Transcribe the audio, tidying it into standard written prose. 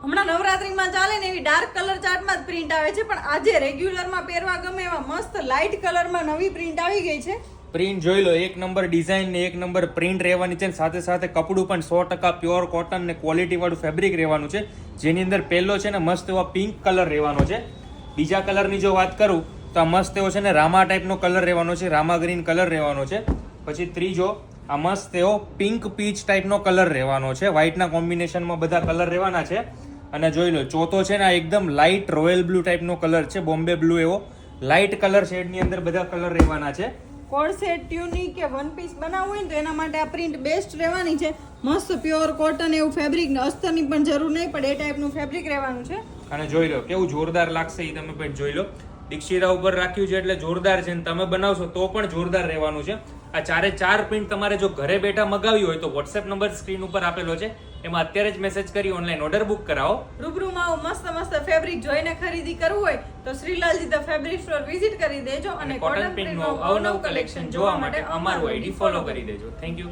હમણાં નવરાત્રીમાં ચાલે ને એવી ડાર્ક કલર ચાર્ટમાં જ પ્રિન્ટ આવે છે, પણ આજે રેગ્યુલરમાં પહેરવા ગમે એવા મસ્ત લાઇટ કલરમાં નવી પ્રિન્ટ આવી ગઈ છે. પ્રિન્ટ જોઈ લો, એક નંબર ડિઝાઇન ને એક નંબર પ્રિન્ટ રહેવાની છે. સાથે સાથે કપડું પણ 100% પ્યોર કોટન ને ક્વોલિટી વાળું ફેબ્રિક રહેવાનું છે. જેની અંદર પહેલો છે ને મસ્ત એવો પિંક કલર રહેવાનો છે. બીજા કલરની જો વાત કરું તો આ મસ્ત એવો છે ને રામા ટાઈપનો કલર રહેવાનો છે, રામા ગ્રીન કલર રહેવાનો છે. પછી ત્રીજો આ મસ્ત એવો પિંક પીચ ટાઈપનો કલર રહેવાનો છે. વ્હાઇટના કોમ્બિનેશનમાં બધા કલર રહેવાના છે. અને જોઈ લો ચોથો છે ને આ એકદમ લાઇટ રોયલ બ્લુ ટાઈપનો કલર છે, બોમ્બે બ્લુ એવો લાઇટ કલર શેડની અંદર બધા કલર રહેવાના છે. કોડ સેટ ટ્યુનિક કે વન પીસ બનાવવું હોય ને તો એના માટે આ પ્રિન્ટ બેસ્ટ રહેવાની છે. મસ્ત પ્યોર કોટન એવું ફેબ્રિક ને અસ્તરની પણ જરૂર નહીં પડે એ ટાઈપનું ફેબ્રિક રહેવાનું છે. અને જોઈ લો કેવું જોરદાર લાગશે એ તમે પણ જોઈ લો. દીક્ષિતા ઉપર રાખ્યું છે એટલે જોરદાર છે, તમે બનાવશો તો પણ જોરદાર રહેવાનું છે. આ ચારે ચાર પ્રિન્ટ તમારે જો ઘરે બેઠા મગાવી હોય તો વોટ્સએપ નંબર સ્ક્રીન ઉપર આપેલો છે, એમાં અત્યારે જ મેસેજ કરી ઓનલાઈન ઓર્ડર બુક કરાવો. રૂબરૂમાં આવું મસ્ત મસ્ત ફેબ્રિક જોઈને ખરીદી કરવું હોય તો શ્રીલાલજી ધ ફેબ્રિક સ્ટોર વિઝિટ કરી દેજો અને કોટન પ્રિન્ટનું અવનવું કલેક્શન જોવા માટે અમારું આઈડી ફોલો કરી દેજો. Thank you.